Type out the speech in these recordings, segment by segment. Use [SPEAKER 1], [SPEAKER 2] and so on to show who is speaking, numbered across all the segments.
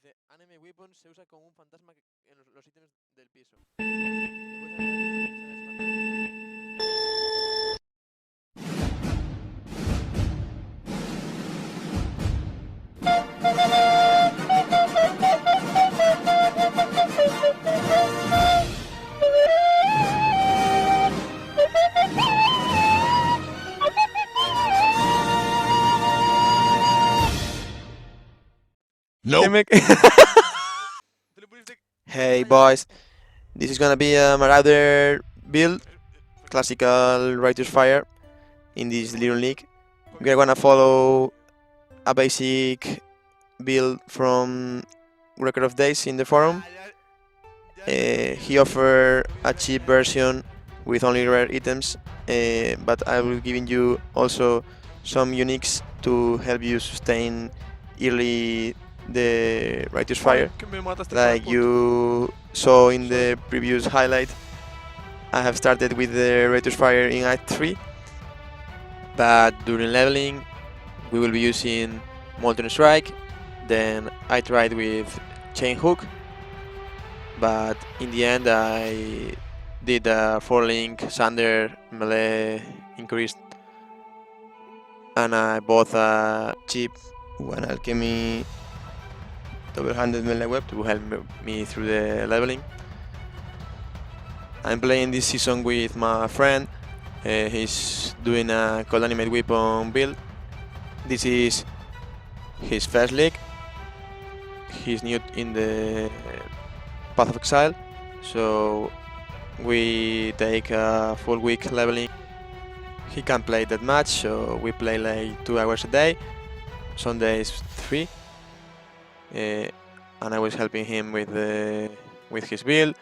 [SPEAKER 1] Dice, anime weapon se usa como un fantasma en los ítems del piso.
[SPEAKER 2] No.
[SPEAKER 3] Hey boys, this is gonna be a Marauder build, classical Writer's Fire in this little league. We're gonna follow a basic build from Record of Days in the forum. He offered a cheap version with only rare items, but I will giving you also some uniques to help you sustain early the Writer's Fire. Like you saw in the previous highlight, I have started with the Writer's Fire in Act 3, but during leveling we will be using Molten Strike. Then I tried with Chain Hook, but in the end I did a 4-link Sander melee increased, and I bought a cheap One Alchemy double-handed melee web to help me through the leveling. I'm playing this season with my friend. He's doing a cold animate weapon build. This is his first league. He's new in the Path of Exile, so we take a full week leveling. He can play that much, so we play like 2 hours a day, some days 3, and I was helping him with his build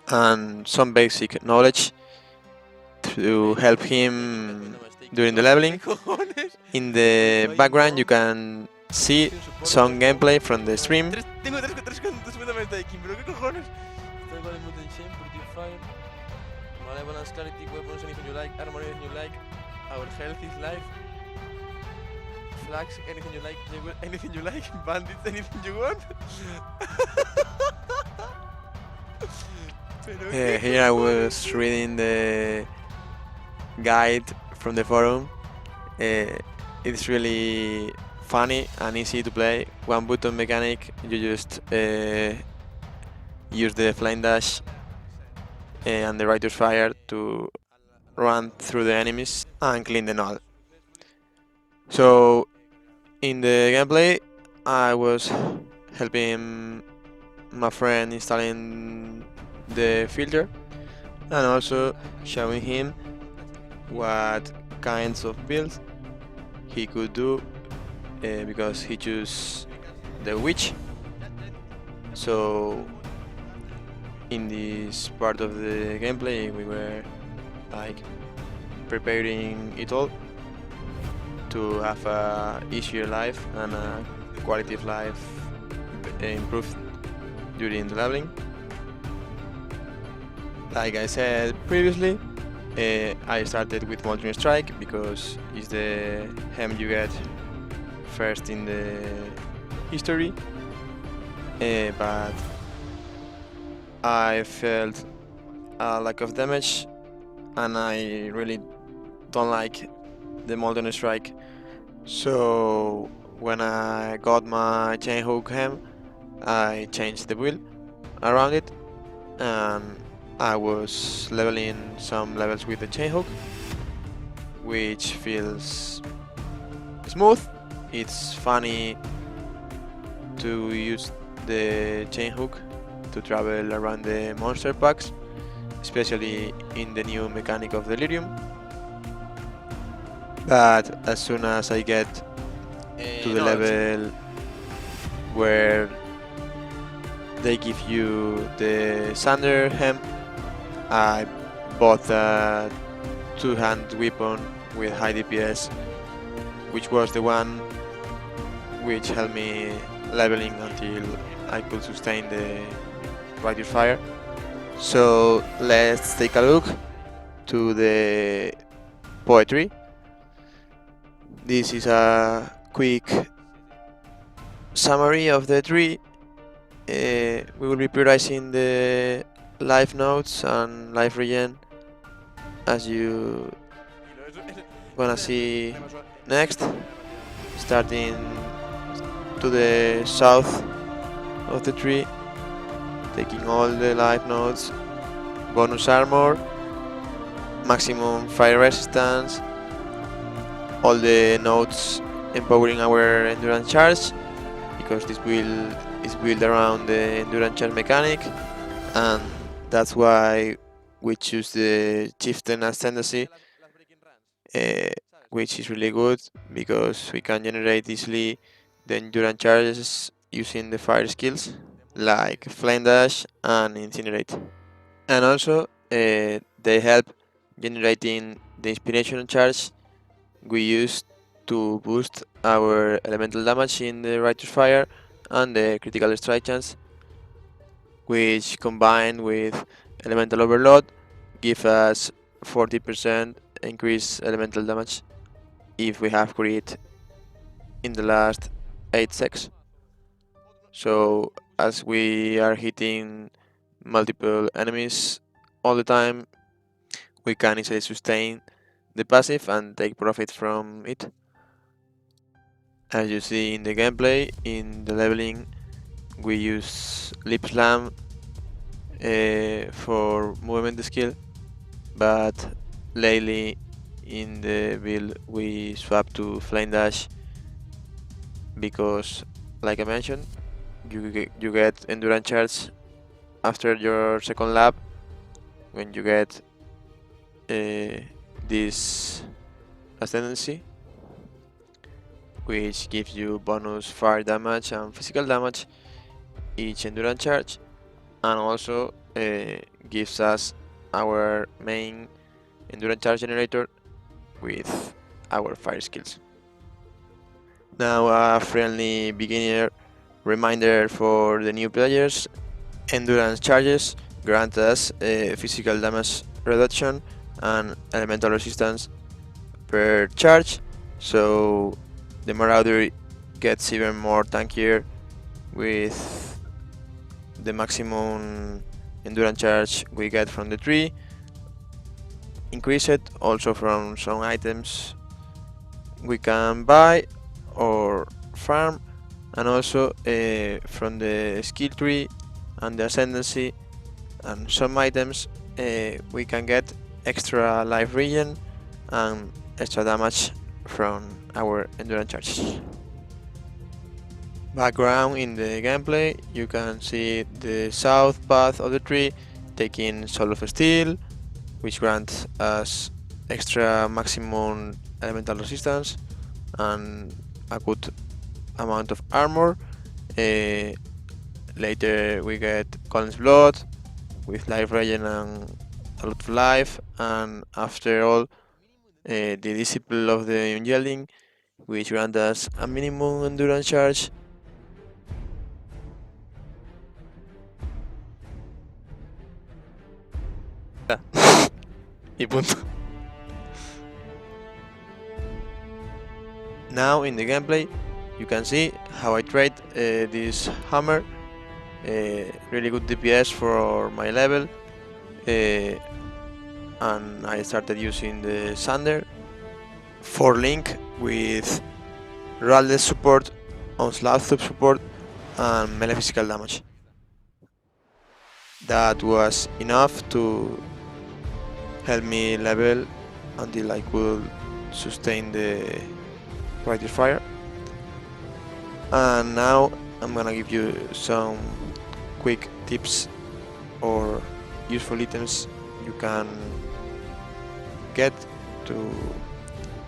[SPEAKER 3] and some basic knowledge to help him during the leveling. In the background you can see some gameplay from the stream.
[SPEAKER 1] Tengo tres completamente de Kim, pero ¿qué cojones? Estoy con el Mutant Shame, Puritive Fire, Malevolence, Clarity, Weapons, anything you like, Armor, anything you like, Our Health is Life, Flags, anything you like, Jaguar, anything you like, Bandits, anything you want.
[SPEAKER 3] Here I was reading the guide from the forum. It's really funny and easy to play. One button mechanic, you just use the flying dash and the Writer's Fire to run through the enemies and clean the null. So in the gameplay I was helping my friend installing the filter and also showing him what kinds of builds he could do because he chose the witch. So in this part of the gameplay we were like preparing it all to have a easier life and a quality of life improved during the leveling. Like I said previously, I started with Molten Strike because it's the hem you get first in the history, but I felt a lack of damage and I really don't like the Molten Strike. So when I got my Chain Hook hem, I changed the build around it and I was leveling some levels with the Chain Hook, which feels smooth. It's funny to use the Chain Hook to travel around the monster packs, especially in the new mechanic of Delirium. But as soon as I get to the level where they give you the Sander hem, I bought a 2-hand weapon with high DPS, which was the one which helped me leveling until I could sustain the Writer's Fire. So let's take a look to the poetry. This is a quick summary of the tree. we will be prioritizing the life nodes and life regen, as you gonna see next, starting to the south of the tree, taking all the life nodes, bonus armor, maximum fire resistance, all the nodes empowering our endurance charge, because this build is built around the endurance charge mechanic, and that's why we choose the Chieftain Ascendancy, which is really good because we can generate easily the endurance charges using the fire skills like Flame Dash and Incinerate. And also they help generating the inspiration charge we use to boost our elemental damage in the Righteous Fire and the critical strike chance, which combined with elemental overload give us 40% increased elemental damage if we have crit in the last 8 seconds. So as we are hitting multiple enemies all the time, we can easily sustain the passive and take profit from it. As you see in the gameplay, in the leveling, we use Lip Slam for movement skill, but lately in the build we swap to Flame Dash because, like I mentioned, you get endurance charge after your second lap when you get this ascendancy, which gives you bonus fire damage and physical damage each endurance charge, and also gives us our main endurance charge generator with our fire skills. Now a friendly beginner reminder for the new players: endurance charges grant us physical damage reduction and elemental resistance per charge, so the Marauder gets even more tankier with the maximum endurance charge we get from the tree, increased also from some items we can buy or farm, and also from the skill tree and the ascendancy and some items we can get extra life regen and extra damage from our endurance charges. Background in the gameplay, you can see the south path of the tree taking Soul of Steel, which grants us extra maximum elemental resistance and a good amount of armor. Later we get Colin's Blood with life regen and a lot of life, and after all the Disciple of the Unyielding, which grants us a minimum endurance charge y punto. Now in the gameplay you can see how I trade this hammer, really good DPS for my level, and I started using the Sander for link with Raldes support, Onslaught support and melee physical damage. That was enough to help me level until I could sustain the Righteous Fire. And now I'm gonna give you some quick tips or useful items you can get to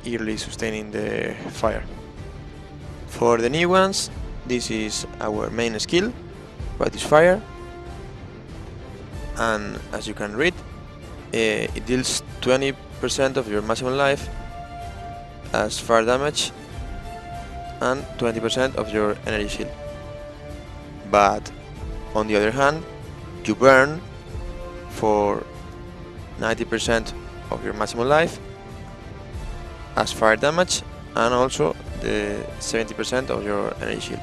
[SPEAKER 3] early sustaining the fire. For the new ones, this is our main skill, Righteous Fire, and as you can read, it deals 20% of your maximum life as fire damage and 20% of your energy shield. But on the other hand, you burn for 90% of your maximum life as fire damage and also the 70% of your energy shield.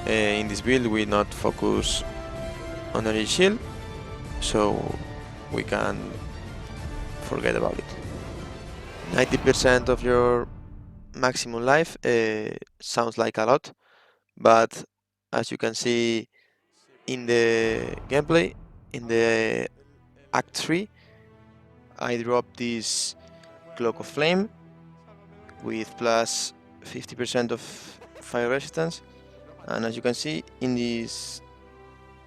[SPEAKER 3] In this build we not focus on energy shield, so we can forget about it. 90% of your maximum life sounds like a lot, but as you can see in the gameplay, in the Act 3, I dropped this Cloak of Flame with plus 50% of fire resistance, and as you can see in this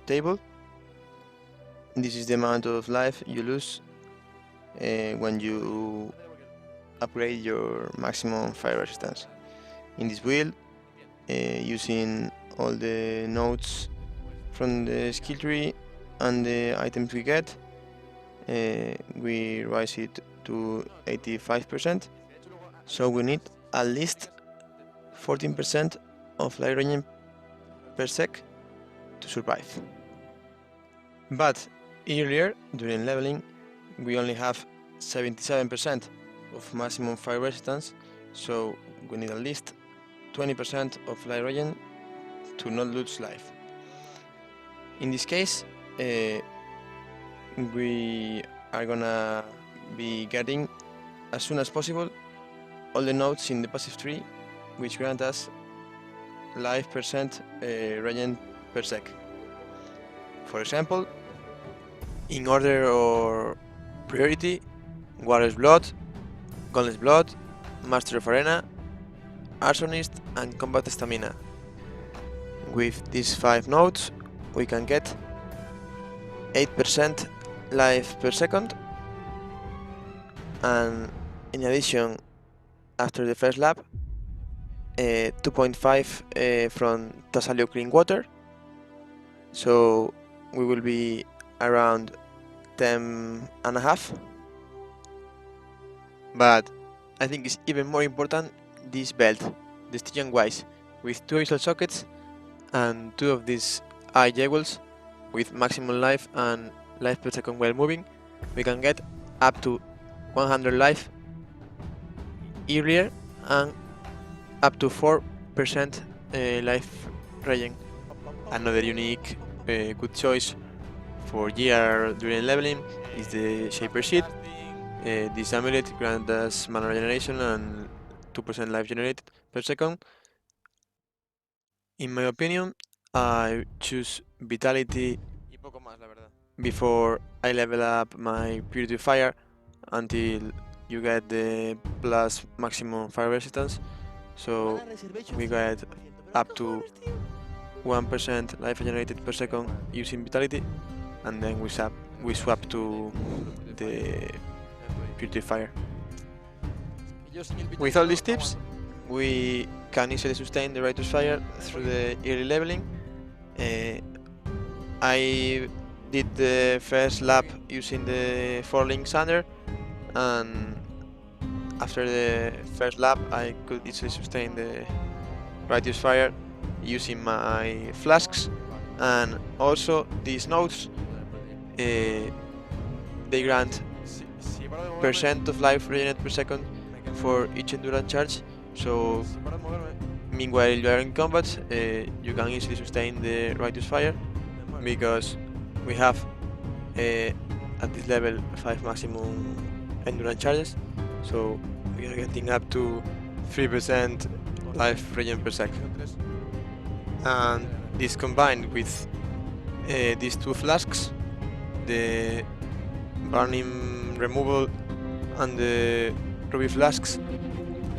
[SPEAKER 3] table, this is the amount of life you lose when you upgrade your maximum fire resistance. In this build, using all the nodes from the skill tree and the items we get, we raise it to 85%, so we need at least 14% of life regen per sec to survive. But earlier, during leveling, we only have 77% of maximum fire resistance, so we need at least 20% of life regen to not lose life. In this case, we are gonna be getting as soon as possible all the nodes in the passive tree which grant us life percent regen per sec. For example, in order or priority, Warrior's Blood, Gauntlet's Blood, Master of Arena, Arsonist and Combat Stamina. With these 5 nodes we can get 8% life per second, and in addition, after the first lap, 2.5 from Tasalio Clean Water, so we will be around 10.5. But I think it's even more important this belt, the STYGIAN VISE, with 2 visual sockets and 2 of these eye jewels with maximum life and life per second while moving. We can get up to 100 life earlier and up to 4% life regen. Another unique good choice for GR during leveling is the Shaper Sheet. This amulet grants us mana regeneration and 2% life generated per second. In my opinion, I choose Vitality before I level up my Purity Fire until you get the plus maximum fire resistance, so we get up to 1% life generated per second using Vitality, and then we swap to the Purity Fire. With all these tips, we can easily sustain the Righteous Fire through the early leveling. I did the first lap using the 4-link Sander, and after the first lap I could easily sustain the Righteous Fire using my flasks, and also these nodes they grant percent of life regenerated per second for each endurance charge, so meanwhile you are in combat you can easily sustain the Righteous Fire because we have at this level 5 maximum endurance charges, so we are getting up to 3% life regen per sec. And this combined with these 2 flasks, the burning removal and the ruby flasks,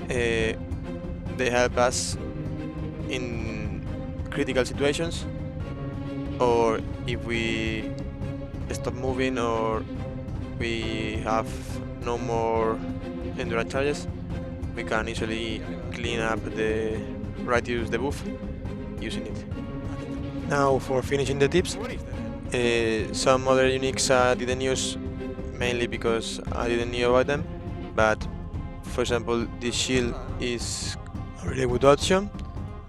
[SPEAKER 3] they help us in critical situations, or if we stop moving or we have no more endurance charges, we can easily clean up the Righteous debuff using it. Now for finishing the tips, some other uniques I didn't use, mainly because I didn't know about them, but for example this shield is a really good option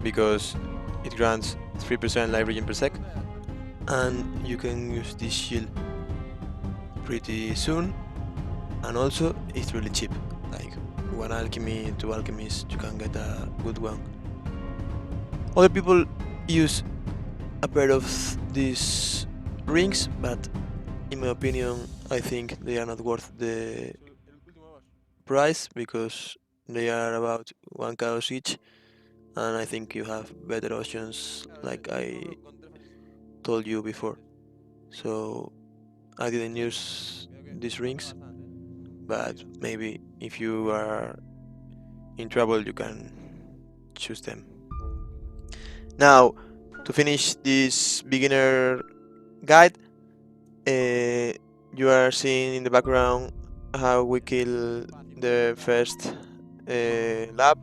[SPEAKER 3] because it grants 3% life regen per sec, and you can use this shield pretty soon, and also it's really cheap, like 1 alchemy, 2 alchemies, you can get a good one. Other people use a pair of these rings, but in my opinion, I think they are not worth the price because they are about 1 chaos each, and I think you have better options like I told you before. So I didn't use these rings, but maybe if you are in trouble you can choose them. Now, to finish this beginner guide, you are seeing in the background how we kill the first lab,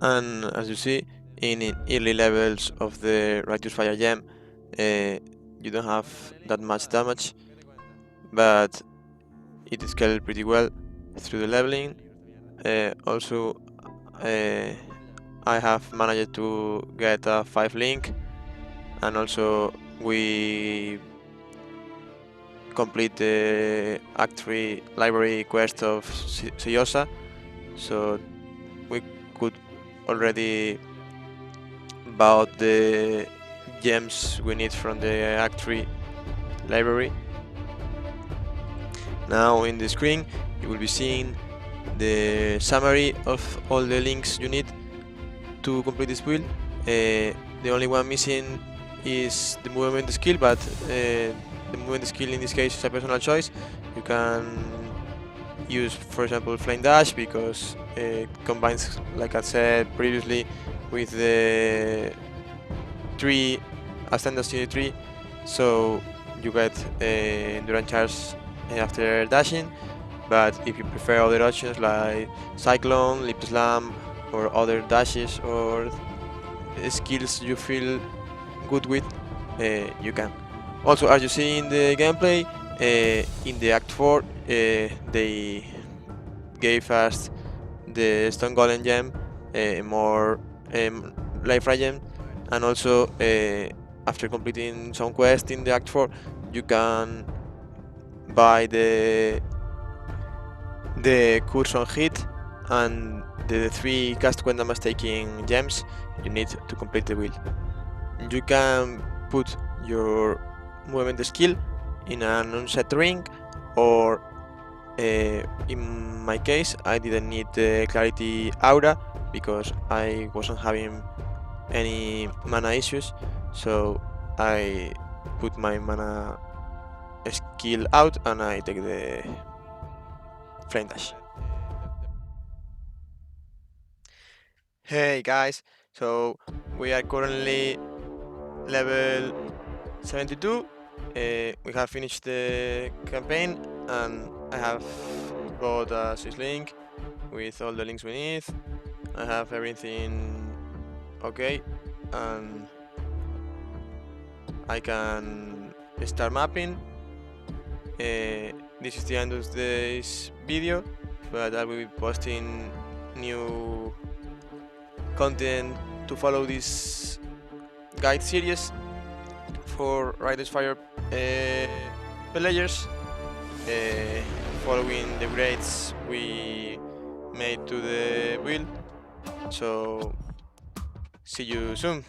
[SPEAKER 3] and as you see in early levels of the Righteous Fire gem, you don't have that much damage, but it is scaled pretty well through the leveling. Also, I have managed to get a 5 link, and also we complete the Act 3 library quest of Seyosa, so we could already bought the gems we need from the Act 3 library. Now in the screen you will be seeing the summary of all the links you need to complete this build. The only one missing is the movement skill, but the movement skill in this case is a personal choice. You can use, for example, Flame Dash because it combines, like I said previously, with the tree, a standard tree, so you get Endurance Charge after dashing. But if you prefer other options like Cyclone, Lip Slam, or other dashes or skills you feel good with, you can. Also, as you see in the gameplay, in the Act 4 they gave us the Stone Golem gem, more life regen, and also after completing some quests in the Act 4 you can buy the Curse on Hit and the 3 cast when damage taking gems you need to complete the build. You can put your movement skill in an unset ring, or in my case I didn't need the Clarity Aura because I wasn't having any mana issues, so I put my mana skill out and I take the Flame Dash. Hey guys, so we are currently level 72. We have finished the campaign and I have bought a Swiss link with all the links we need. I have everything okay and I can start mapping. This is the end of this video, but I will be posting new content to follow this guide series for Righteous Fire players, following the grades we made to the build. So see you soon.